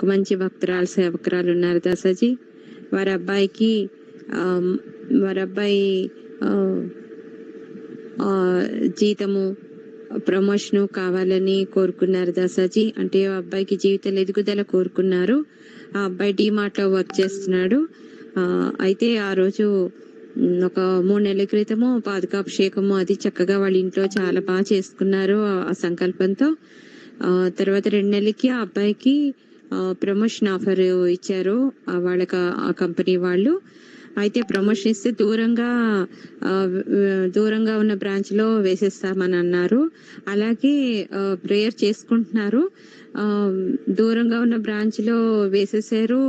ఒక మంచి భక్తురాలు సేవకురాలు ఉన్నారు దాసాజీ. వారి అబ్బాయి జీతము ప్రమోషన్ కావాలని కోరుకున్నారు దాసాజీ. అంటే ఆ అబ్బాయికి జీవితంలో ఎదుగుదల కోరుకున్నారు. ఆ అబ్బాయి డీమార్ట్ లో వర్క్ చేస్తున్నాడు. అయితే ఆ రోజు ఒక 3 నెలల క్రితము పాదుకాభిషేకము అది చక్కగా వాళ్ళ ఇంట్లో చాలా బాగా చేసుకున్నారు ఆ సంకల్పంతో. తర్వాత 2 నెలలకి ఆ అబ్బాయికి ప్రమోషన్ ఆఫర్ ఇచ్చారు వాళ్ళకి ఆ కంపెనీ వాళ్ళు. అయితే ప్రమోషన్ ఇస్తే దూరంగా ఉన్న బ్రాంచ్ లో వేసేస్తామని అన్నారు. అలాగే ప్రేయర్ చేసుకుంటున్నారు. దూరంగా ఉన్న బ్రాంచ్ లో వేసేసారు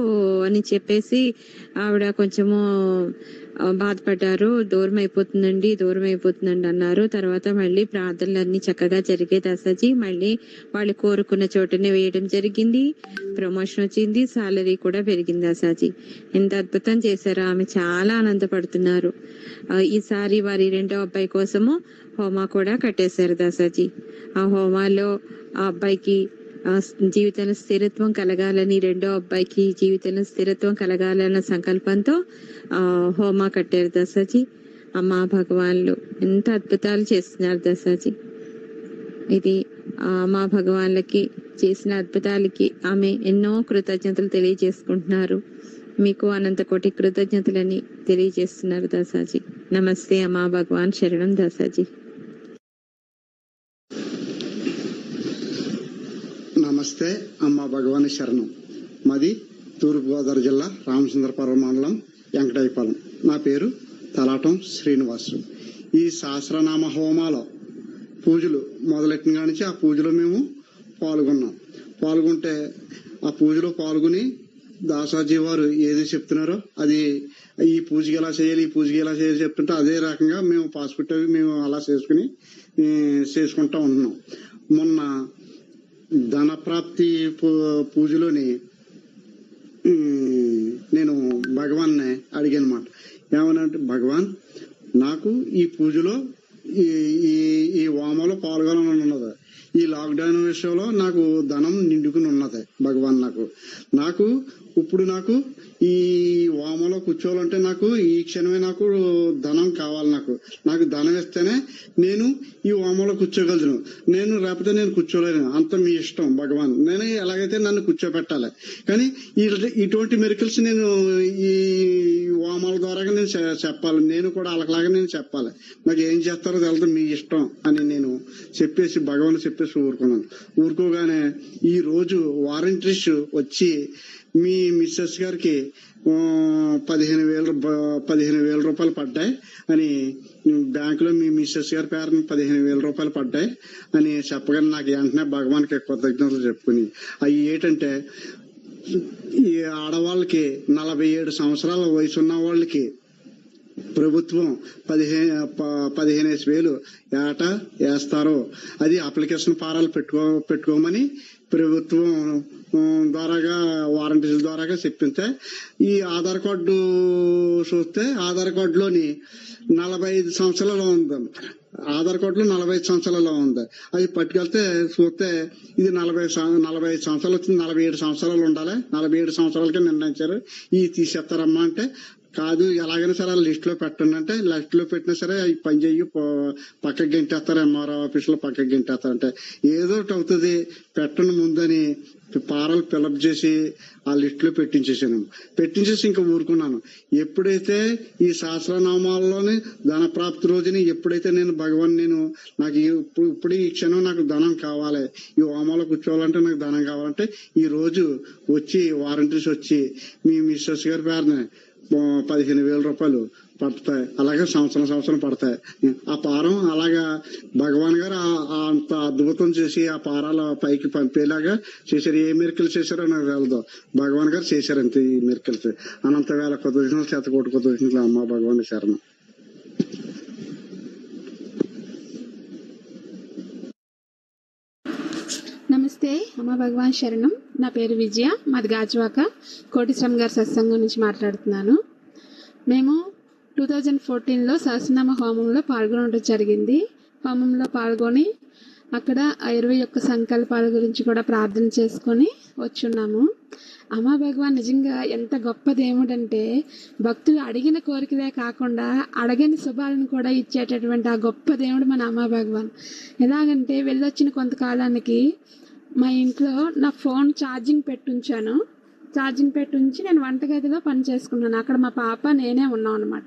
అని చెప్పేసి ఆవిడ కొంచెము బాధపడ్డారు. దూరం అయిపోతుందండి అన్నారు. తర్వాత మళ్ళీ ప్రార్థనలన్నీ చక్కగా జరిగే దాసాజీ. మళ్ళీ వాళ్ళు కోరుకున్న చోటనే వేయడం జరిగింది. ప్రమోషన్ వచ్చింది, సాలరీ కూడా పెరిగింది దాసాజీ. ఎంత అద్భుతం చేశారు. ఆమె చాలా ఆనందపడుతున్నారు. ఈసారి వారి 2వ అబ్బాయి కోసము హోమా కూడా కట్టేశారు దాసాజీ. ఆ హోమాలో ఆ అబ్బాయికి జీవితంలో స్థిరత్వం కలగాలని, 2వ అబ్బాయికి జీవితంలో స్థిరత్వం కలగాలన్న సంకల్పంతో హోమా కట్టారు దాసాజీ. అమ్మా భగవాన్లు ఎంత అద్భుతాలు చేస్తున్నారు దాసాజీ. ఇది మా భగవాన్లకి చేసిన అద్భుతాలకి ఆమె ఎన్నో కృతజ్ఞతలు తెలియజేసుకుంటున్నారు. మీకు అనంత కోటి కృతజ్ఞతలని తెలియజేస్తున్నారు దాసాజీ. నమస్తే అమ్మా భగవాన్ శరణం దాసాజీ. నమస్తే అమ్మా భగవాన్ శరణం. మాది తూర్పుగోదావరి జిల్లా రామచంద్రపురం మండలం వెంకటాయపాలెం. నా పేరు తలాటం శ్రీనివాసు. ఈ సహస్రనామ హోమాలో పూజలు మొదలెట్టిన నుంచి ఆ పూజలో మేము పాల్గొంటే ఆ పూజలో పాల్గొని దాసాజీ వారు ఏది చెప్తున్నారో అది ఈ పూజకి ఎలా చేయాలి చెప్తుంటే అదే రకంగా మేము పాస్పోర్ట్ అవి మేము అలా చేసుకుంటా ఉంటున్నాం. మొన్న ధనప్రాప్తి పూజలోని నేను భగవాన్ని అడిగాను అన్నమాట. ఏమనంటే, భగవాన్ నాకు ఈ పూజలో ఈ వామలో పాల్గొనాలని ఉన్నది. ఈ లాక్డౌన్ విషయంలో నాకు ధనం నిండుకుని ఉన్నది. భగవాన్ నాకు ఇప్పుడు ఈ వామలో కూర్చోవాలంటే నాకు ఈ క్షణమే నాకు ధనం కావాలి. నాకు ధనం ఇస్తేనే నేను ఈ వామలో కూర్చోగలను. లేకపోతే నేను కూర్చోలేను. అంత మీ ఇష్టం భగవాన్. నేను ఎలాగైతే నన్ను కూర్చోబెట్టాలి. కానీ ఇటువంటి మెరికల్స్ నేను ఈ వామాల ద్వారా నేను చెప్పాలి. నేను కూడా అలాగలాగా నేను చెప్పాలి. నాకు ఏం చేస్తారో తెలియదు, మీ ఇష్టం అని నేను భగవాన్ చెప్పేసి ఊరుకోగానే ఈ రోజు వారంటీస్ వచ్చి మీ మిస్సెస్ గారికి 15,000 రూపాయలు పడ్డాయి అని బ్యాంకులో మీ మిస్సెస్ గారి పేరుని 15,000 రూపాయలు పడ్డాయి అని చెప్పగానే నాకు వెంటనే భగవాన్కి కృతజ్ఞతలు చెప్పుకుని, అవి ఏంటంటే ఈ ఆడవాళ్ళకి 47 సంవత్సరాల వయసు ఉన్న వాళ్ళకి ప్రభుత్వం 15,000 ఏటా వేస్తారు. అది అప్లికేషన్ ఫారాలు పెట్టుకోమని ప్రభుత్వం ద్వారాగా వారంటీల ద్వారాగా చెప్పింటే, ఈ ఆధార్ కార్డు చూస్తే ఆధార్ కార్డులోని 45 సంవత్సరాలు ఉంది. ఆధార్ కార్డులో 45 సంవత్సరాలు ఉంది. అది పట్టుకెళ్తే చూస్తే ఇది 45 సంవత్సరాలు వచ్చింది. 47 సంవత్సరాలు ఉండాలి. 47 సంవత్సరాలకే నిర్ణయించారు. ఇది తీసేస్తారమ్మా అంటే, కాదు ఎలాగైనా సరే లిస్ట్ లో పెట్టండి అంటే, లిస్ట్ లో పెట్టినా సరే అవి పని చెయ్యి పక్కకి గెంటేస్తారు. ఎంఆర్ఓ ఆఫీస్ లో పక్కకి గెంటేస్తారంటే ఏదో ఒకటి అవుతుంది పెట్టండి ముందని ఫారాలు ఫిలప్ చేసి ఆ లిస్ట్ లో పెట్టించేసి ఇంకా ఊరుకున్నాను. ఎప్పుడైతే ఈ సహస్రనామాల్లోని ధన ప్రాప్తి రోజుని ఎప్పుడైతే నేను భగవాన్ నాకు ఇప్పుడు ఈ క్షణం నాకు ధనం కావాలి, ఈ హోమాలో కూర్చోవాలంటే నాకు ధనం కావాలంటే ఈ రోజు వచ్చి వారంటీస్ వచ్చి మీ మిస్సెస్ గారి పేరున 15,000 రూపాయలు పడతాయి. అలాగే సంవత్సరం పడతాయి. ఆ పారం అలాగా భగవాన్ గారు అంత అద్భుతం చేసి ఆ పారాల పైకి పంపేలాగా చేశారు. ఏ మెరికల్స్ చేశారో నాకు తెలదు. భగవాన్ గారు చేశారంతే ఈ మెరికల్స్. అనంత వేల కృతజ్ఞతలు, శతకోటి కృతజ్ఞతలు అమ్మ భగవాన్ శరణం. నమస్తే అమ్మ భగవాన్ శరణం. నా పేరు విజయ. మాది గాజువాక కోటిశ్రమ్ గారి సత్సంగం నుంచి మాట్లాడుతున్నాను. మేము 2014లో సహస్రనామ హోమంలో పాల్గొనడం జరిగింది. హోమంలో పాల్గొని అక్కడ ఆ 21 సంకల్పాల గురించి కూడా ప్రార్థన చేసుకొని వచ్చున్నాము. అమ్మా భగవాన్ నిజంగా ఎంత గొప్ప దేవుడంటే భక్తులు అడిగిన కోరికలే కాకుండా అడగని శుభాలను కూడా ఇచ్చేటటువంటి ఆ గొప్ప దేవుడు మన అమ్మా భగవాన్. ఎలాగంటే వెళ్ళొచ్చిన కొంతకాలానికి మా ఇంట్లో నా ఫోన్ ఛార్జింగ్ పెట్టుంచాను. ఛార్జింగ్ పెట్టుంచి నేను వంటగదిలో పని చేసుకున్నాను. అక్కడ మా పాప నేనే ఉన్నాం అనమాట.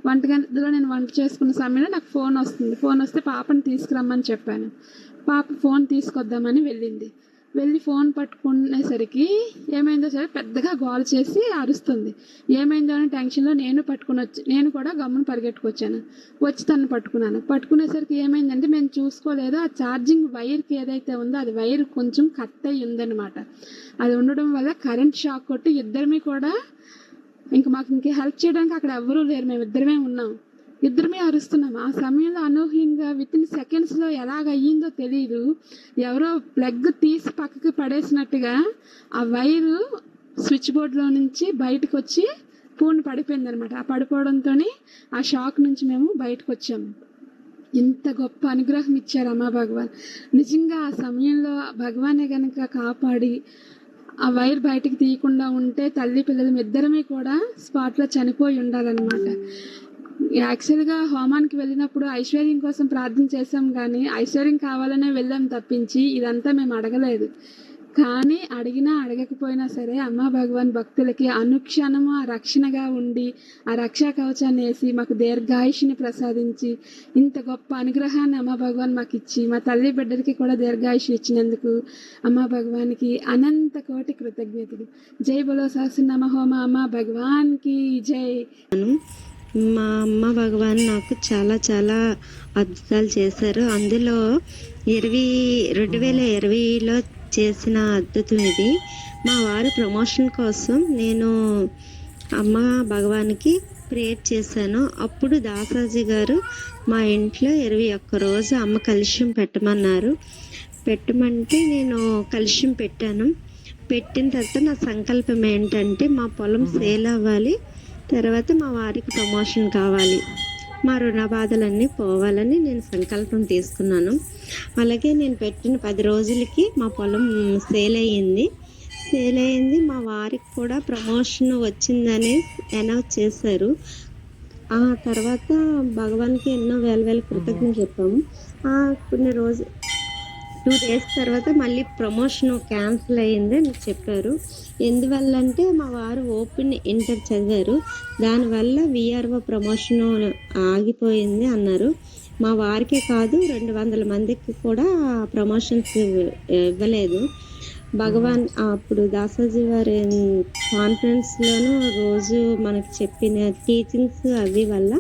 వంటగదిలో నేను వంట చేసుకున్న సమయంలో నాకు ఫోన్ వస్తుంది. ఫోన్ వస్తే పాపని తీసుకురమ్మని చెప్పాను. పాప ఫోన్ తీసుకొద్దామని వెళ్ళి ఫోన్ పట్టుకునేసరికి ఏమైందో సరే పెద్దగా గోల చేసి అరుస్తుంది. ఏమైందో అని టెన్షన్లో నేను కూడా గమ్మున పరిగెట్టుకొచ్చాను. వచ్చి తను పట్టుకునేసరికి ఏమైందంటే మేము చూసుకోలేదు, ఆ ఛార్జింగ్ వైర్కి ఏదైతే ఉందో అది వైర్ కొంచెం కట్ అయ్యి ఉందన్నమాట. అది ఉండడం వల్ల కరెంట్ షాక్ కొట్టి ఇద్దరిమి కూడా మాకు ఇంకే హెల్ప్ చేయడానికి అక్కడ ఎవరూ లేరు, మేము ఇద్దరమే అరుస్తున్నాం. ఆ సమయంలో అనూహ్యంగా వితిన్ సెకండ్స్లో ఎలాగ అయ్యిందో తెలియదు, ఎవరో ప్లగ్ తీసి పక్కకి పడేసినట్టుగా ఆ వైరు స్విచ్ బోర్డులో నుంచి బయటకు వచ్చి పూర్ణ పడిపోయింది అనమాట. ఆ పడిపోవడంతో ఆ షాక్ నుంచి మేము బయటకు వచ్చాము. ఇంత గొప్ప అనుగ్రహం ఇచ్చారు అమ్మా భగవాన్. నిజంగా ఆ సమయంలో భగవానే కనుక కాపాడి ఆ వైర్ బయటికి తీయకుండా ఉంటే తల్లి పిల్లలు ఇద్దరమే కూడా స్పాట్లో చనిపోయి ఉండాలన్నమాట. యాక్చువల్గా హోమానికి వెళ్ళినప్పుడు ఐశ్వర్యం కోసం ప్రార్థన చేసాం, కానీ ఐశ్వర్యం కావాలనే వెళ్ళాం తప్పించి ఇదంతా మేము అడగలేదు. కానీ అడిగినా అడగకపోయినా సరే అమ్మా భగవాన్ భక్తులకి అనుక్షణము ఆ రక్షణగా ఉండి ఆ రక్షా కవచాన్ని వేసి మాకు దీర్ఘాయుష్ని ప్రసాదించి ఇంత గొప్ప అనుగ్రహాన్ని అమ్మా భగవాన్ మాకు ఇచ్చి మా తల్లి బిడ్డలకి కూడా దీర్ఘాయుష్ ఇచ్చినందుకు అమ్మా భగవాన్కి అనంత కోటి కృతజ్ఞతలు. జై బలో సహస్రనామ హోమ అమ్మా భగవాన్కి జై. మా అమ్మ భగవాన్ నాకు చాలా చాలా అద్భుతాలు చేశారు. అందులో 2020లో చేసిన అద్భుతం ఇది. మా వారి ప్రమోషన్ కోసం నేను అమ్మ భగవాన్కి ప్రేయర్ చేశాను. అప్పుడు దాసాజీ గారు మా ఇంట్లో 21 రోజు అమ్మ కలుష్యం పెట్టమంటే నేను కలుష్యం పెట్టాను. పెట్టిన తర్వాత నా సంకల్పం ఏంటంటే మా పొలం సేల్ అవ్వాలి, తర్వాత మా వారికి ప్రమోషన్ కావాలి, మా రుణ బాధలన్నీ పోవాలని నేను సంకల్పం తీసుకున్నాను. అలాగే నేను పెట్టిన 10 రోజులకి మా పొలం సేల్ అయ్యింది. మా వారికి కూడా ప్రమోషన్ వచ్చిందని అనౌన్స్ చేశారు. ఆ తర్వాత భగవాన్కి ఎన్నో వేల కృతజ్ఞతలు చెప్పాము. కొన్ని 2 డేస్ తర్వాత మళ్ళీ ప్రమోషన్ క్యాన్సిల్ అయ్యింది అని చెప్పారు. ఎందువల్ల అంటే మా వారు ఓపెన్ ఇంటర్ చదివారు, దానివల్ల విఆర్ఓ ప్రమోషన్ ఆగిపోయింది అన్నారు. మా వారికే కాదు 200 మందికి కూడా ప్రమోషన్స్ ఇవ్వలేదు. భగవాన్ అప్పుడు దాసాజీ వారి కాన్ఫరెన్స్లోనూ రోజు మనకు చెప్పిన టీచింగ్స్ అవి వల్ల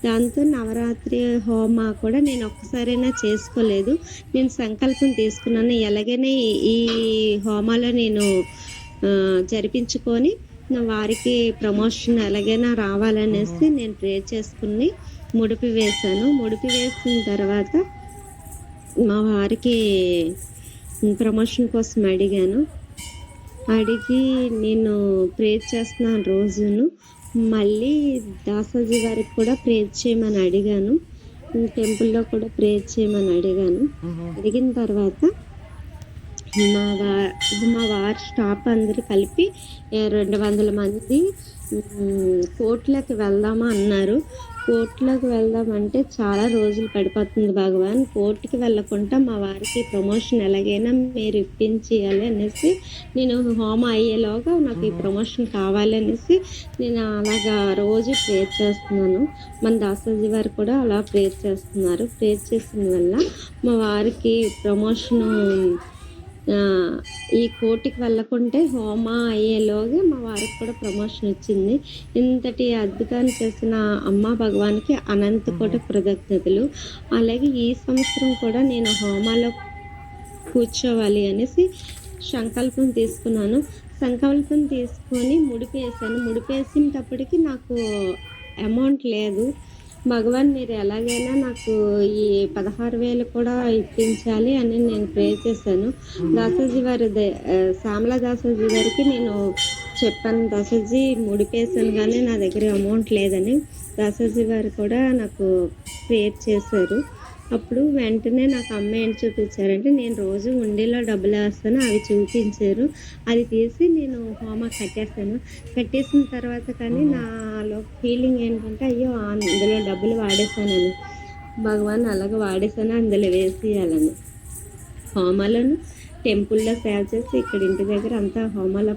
దాంతో నవరాత్రి హోమ కూడా నేను ఒక్కసారైనా చేసుకోలేదు. నేను సంకల్పం తీసుకున్నాను, ఎలాగైనా ఈ హోమాలో నేను జరిపించుకొని నా వారికి ప్రమోషన్ ఎలాగైనా రావాలనేసి నేను ప్రేర్ చేసుకుని ముడిపి వేసిన తర్వాత మా వారికి ప్రమోషన్ కోసం అడిగి నేను ప్రేర్ చేస్తున్నాను రోజును. మళ్ళీ దాసాజీ గారికి కూడా ప్రేర్ చేయమని అడిగాను, టెంపుల్లో కూడా ప్రేర్ చేయమని అడిగిన తర్వాత మా వారి స్టాఫ్ అందరూ కలిపి 200 మంది కోర్టులోకి వెళ్దామా అన్నారు. కోర్టులోకి వెళ్దామంటే చాలా రోజులు పడిపోతుంది భగవాన్, కోర్టుకి వెళ్ళకుండా మా వారికి ప్రమోషన్ ఎలాగైనా మీరు ఇప్పించేయాలి అనేసి నేను హోమ అయ్యేలోగా నాకు ఈ ప్రమోషన్ కావాలి అనేసి నేను అలాగా రోజు ప్రేర్ చేస్తున్నాను. మన దాసాజీ వారు కూడా అలా ప్రేర్ చేస్తున్నారు. ప్రేర్ చేసిన వల్ల మా వారికి ప్రమోషను ఈ కోర్టుకి వెళ్ళకుంటే హోమ అయ్యేలోగా మా వారికి కూడా ప్రమోషన్ వచ్చింది. ఇంతటి అద్భుతాన్ని చేసిన అమ్మా భగవాన్కి అనంత కోటి కృతజ్ఞతలు. అలాగే ఈ సంవత్సరం కూడా నేను హోమాలో కూర్చోవాలి అనేసి సంకల్పం తీసుకున్నాను. సంకల్పం తీసుకొని ముడిపేసేటప్పటికి నాకు అమౌంట్ లేదు. భగవాన్ మీరు ఎలాగైనా నాకు ఈ 16,000 కూడా ఇప్పించాలి అని నేను ప్రే చేశాను. దాసాజీ వారి శ్యామల దాసాజీ గారికి నేను చెప్పాను, దాసాజీ ముడిపేశాను కానీ నా దగ్గర అమౌంట్ లేదని. దాసాజీ వారు కూడా నాకు ప్రేర్ చేశారు. అప్పుడు వెంటనే నాకు అమ్మ ఏంటి చూపించారంటే, నేను రోజు హుండీలో డబ్బులు వేస్తాను అవి చూపించారు. అది తీసి నేను హోమా కట్టేసాను. కట్టేసిన తర్వాత కానీ నాలో ఫీలింగ్ ఏంటంటే, అయ్యో అందులో డబ్బులు వాడేసానని. భగవాన్ అలాగ వాడేసాను అందులో వేసేయాలని. హోమాలను టెంపుల్లో సేవ చేసి ఇక్కడ ఇంటి దగ్గర అంతా హోమాలో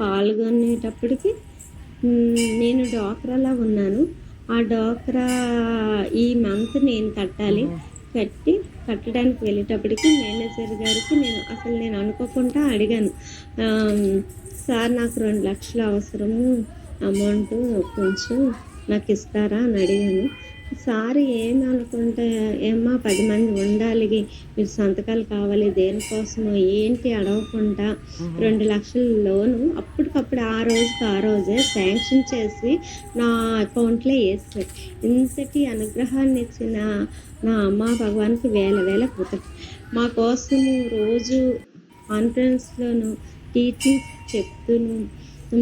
పాల్గొనేటప్పటికి నేను డ్వాక్రాలో ఉన్నాను. ఆ డ్వాక్రా ఈ మంత్ నేను కట్టడానికి వెళ్ళేటప్పటికి మేనేజర్ గారికి నేను అనుకోకుండా అడిగాను, సార్ నాకు 2 లక్షలు అవసరము, అమౌంట్ కొంచెం నాకు ఇస్తారా అని అడిగాను. సార్ ఏమి అనుకుంటే, ఏమ్మా 10 మంది ఉండాలి, మీరు సంతకాలు కావాలి, దేనికోసమో ఏంటి అడగకుండా 2 లక్షల లోను అప్పటికప్పుడు ఆ రోజే శాంక్షన్ చేసి నా అకౌంట్లో వేసారు. ఇంతటి అనుగ్రహాన్ని ఇచ్చిన నా అమ్మ భగవాన్కి వేల కృతజ్ఞతలు. మా కోసము రోజు కాన్ఫరెన్స్లోను టీచింగ్స్ చెప్తూను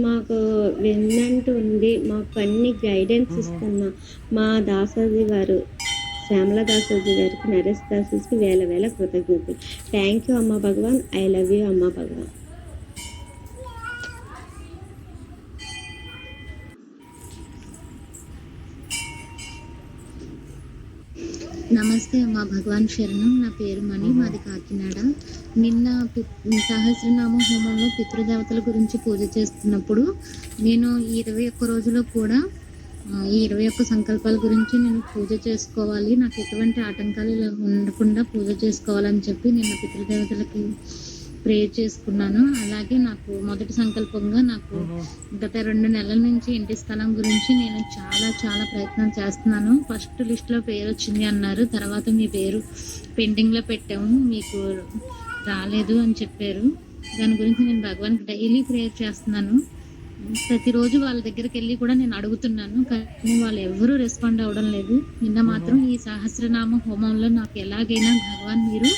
మాకు విన్నంటూ ఉండి మాకు అన్ని గైడెన్స్ ఇస్తున్న మా దాసాజీ గారు, శ్యామల దాసాజీ గారికి, నరేష్ దాసాజీకి వేల కృతజ్ఞతలు. థ్యాంక్ యూ అమ్మ భగవాన్. ఐ లవ్ యూ అమ్మ భగవాన్. నమస్తే అమ్మ భగవాన్ శరణం. నా పేరు మణి, మాది కాకినాడ. నిన్న సహస్రనామ హోమంలో పితృదేవతల గురించి పూజ చేస్తున్నప్పుడు నేను ఈ 21 రోజుల్లో కూడా ఈ 21 సంకల్పాల గురించి నేను పూజ చేసుకోవాలి, నాకు ఎటువంటి ఆటంకాలు ఉండకుండా పూజ చేసుకోవాలని చెప్పి నిన్న పితృదేవతలకి ప్రేయర్ చేసుకున్నాను. అలాగే నాకు మొదటి సంకల్పంగా నాకు గత 2 నెలల నుంచి ఇంటి స్థలం గురించి నేను చాలా ప్రయత్నం చేస్తున్నాను. ఫస్ట్ లిస్ట్లో పేరు వచ్చింది అన్నారు, తర్వాత మీ పేరు పెండింగ్లో పెట్టాము, మీకు రాలేదు అని చెప్పారు. దాని గురించి నేను భగవాన్కి డైలీ ప్రేయర్ చేస్తున్నాను. ప్రతిరోజు వాళ్ళ దగ్గరికి వెళ్ళి కూడా నేను అడుగుతున్నాను, కానీ వాళ్ళు ఎవరూ రెస్పాండ్ అవ్వడం లేదు. నిన్న మాత్రం ఈ సహస్రనామ హోమంలో నాకు ఎలాగైనా భగవాన్ మీరు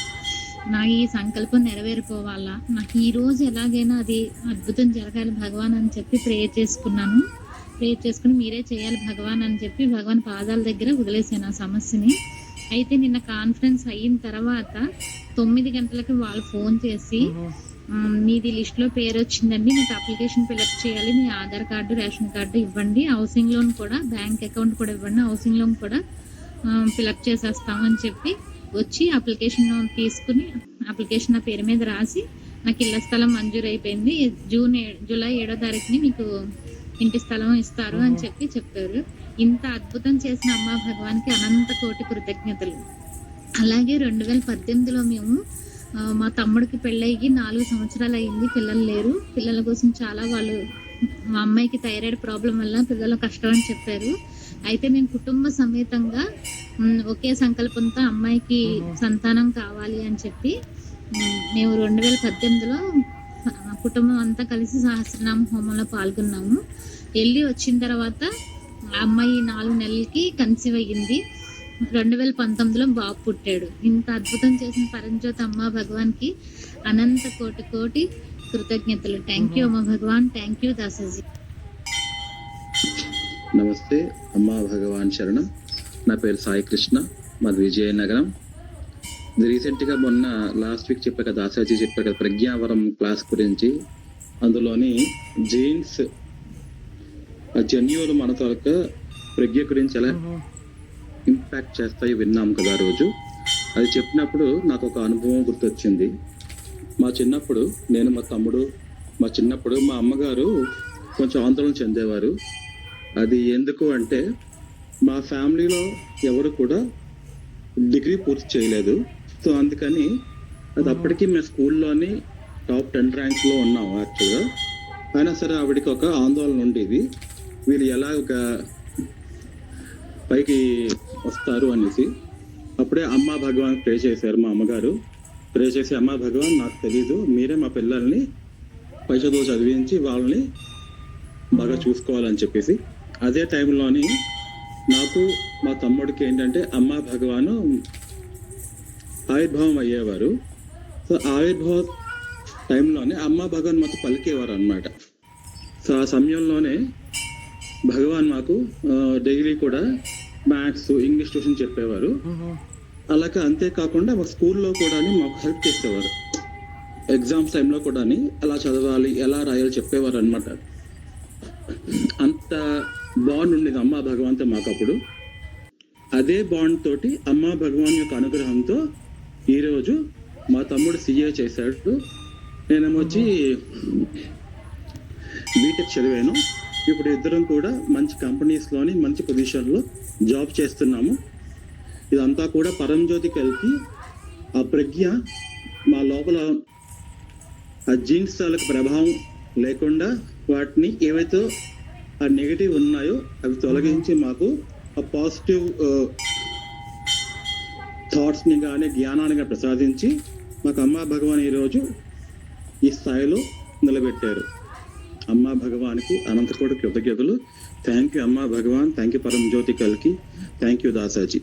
నా ఈ సంకల్పం నెరవేరిపోవాలా, నాకు ఈ రోజు ఎలాగైనా అది అద్భుతం జరగాలి భగవాన్ అని చెప్పి ప్రేయర్ చేసుకుని మీరే చేయాలి భగవాన్ అని చెప్పి భగవాన్ పాదాల దగ్గర వదిలేసాను ఆ సమస్యని. అయితే నిన్న కాన్ఫరెన్స్ అయిన తర్వాత 9 గంటలకు వాళ్ళు ఫోన్ చేసి, మీది లిస్ట్లో పేరు వచ్చిందండి, మీకు అప్లికేషన్ ఫిల్అప్ చేయాలి, మీ ఆధార్ కార్డు, రేషన్ కార్డు ఇవ్వండి, హౌసింగ్ లోన్ కూడా, బ్యాంక్ అకౌంట్ కూడా ఇవ్వండి, హౌసింగ్ లోన్ కూడా ఫిల్అప్ చేసేస్తామని చెప్పి వచ్చి అప్లికేషన్ తీసుకుని అప్లికేషన్ నా పేరు మీద రాసి నాకు ఇళ్ల స్థలం మంజూరు అయిపోయింది, జూలై 7వ తారీఖుని మీకు ఇంటి స్థలం ఇస్తారు అని చెప్పారు. ఇంత అద్భుతం చేసిన అమ్మ భగవాన్కి అనంత కోటి కృతజ్ఞతలు. అలాగే 2018లో మేము మా తమ్ముడికి పెళ్ళయ్యి 4 సంవత్సరాలు అయింది, పిల్లలు లేరు. పిల్లల కోసం మా అమ్మాయికి థైరాయిడ్ ప్రాబ్లం వల్ల పిల్లలు కష్టం అని చెప్పారు. అయితే నేను కుటుంబ సమేతంగా ఒకే సంకల్పంతో అమ్మాయికి సంతానం కావాలి అని చెప్పి మేము 2018లో కుటుంబం అంతా కలిసి సహస్రనామ హోమంలో పాల్గొన్నాము. వెళ్ళి వచ్చిన తర్వాత అమ్మాయి 4 నెలలకి కన్సీవ్ అయ్యింది. 2019లో బాబు పుట్టాడు. ఇంత అద్భుతం చేసిన పరంజ్యోతి అమ్మ భగవాన్కి అనంత కోటి కృతజ్ఞతలు. థ్యాంక్ యూ అమ్మ భగవాన్. Thank you దాసాజీ. నమస్తే అమ్మా భగవాన్ శరణం. నా పేరు సాయి కృష్ణ, మాది విజయనగరం. రీసెంట్గా మొన్న లాస్ట్ వీక్ చెప్పాక దాసాజీ చెప్పారు కదా ప్రజ్ఞావరం క్లాస్ గురించి. అందులోని జీన్స్ జన్యువులు మన తాలూకా ప్రజ్ఞ గురించి ఎలా ఇంపాక్ట్ చేస్తాయి విన్నాం కదా రోజు. అది చెప్పినప్పుడు నాకు ఒక అనుభవం గుర్తొచ్చింది. మా చిన్నప్పుడు నేను మా తమ్ముడు మా అమ్మగారు కొంచెం ఆందోళన చెందేవారు. అది ఎందుకు అంటే మా ఫ్యామిలీలో ఎవరు కూడా డిగ్రీ పూర్తి చేయలేదు. సో అందుకని అది అప్పటికి మేము స్కూల్లోని టాప్ 10 ర్యాంక్స్లో ఉన్నాం యాక్చువల్గా. అయినా సరే ఆవిడకి ఒక ఆందోళన ఉండేది, వీళ్ళు ఎలా పైకి వస్తారు అనేసి. అప్పుడే అమ్మా భగవాన్ ప్రే చేశారు. మా అమ్మగారు ప్రే చేసి, అమ్మా భగవాన్ నాకు తెలీదు, మీరే మా పిల్లల్ని పై చదువు చదివించి వాళ్ళని బాగా చూసుకోవాలని చెప్పేసి. అదే టైంలోని నాకు మా తమ్ముడికి ఏంటంటే అమ్మా భగవాను ఆవిర్భావం అయ్యేవారు. సో ఆవిర్భావ టైంలోనే అమ్మా భగవాన్ మాకు పలికేవారు అన్నమాట. సో ఆ సమయంలోనే భగవాన్ మాకు డైలీ కూడా మ్యాథ్స్, ఇంగ్లీష్ ట్యూషన్ చెప్పేవారు. అలాగే అంతేకాకుండా మా స్కూల్లో కూడా మాకు హెల్ప్ చేసేవారు. ఎగ్జామ్స్ టైంలో కూడా ఎలా చదవాలి, ఎలా రాయాలి చెప్పేవారు అనమాట. అంత బాండ్ ఉండేది అమ్మా భగవాన్తో మాకు అప్పుడు. అదే బాండ్ తోటి అమ్మా భగవాన్ యొక్క అనుగ్రహంతో ఈరోజు మా తమ్ముడు సిఏ చేశాడు, నేనేమొచ్చి బీటెక్ చదివాను. ఇప్పుడు ఇద్దరం కూడా మంచి కంపెనీస్లోని మంచి పొజిషన్లో జాబ్ చేస్తున్నాము. ఇదంతా కూడా పరంజ్యోతి కలిపి ఆ ప్రజ్ఞ మా లోపల ఆ జీన్స్ తాలూకు ప్రభావం లేకుండా వాటిని ఏవైతే ఆ నెగిటివ్ ఉన్నాయో అవి తొలగించి మాకు ఆ పాజిటివ్ థాట్స్ని కానీ జ్ఞానాన్ని కానీ ప్రసాదించి మాకు అమ్మా భగవాన్ ఈరోజు ఈ స్థాయిలో నిలబెట్టారు. అమ్మా భగవాన్కి అనంతకోటి కృతజ్ఞతలు. థ్యాంక్ యూ అమ్మా భగవాన్, థ్యాంక్ యూ పరంజ్యోతి కల్కి, థ్యాంక్ యూ దాసాజీ.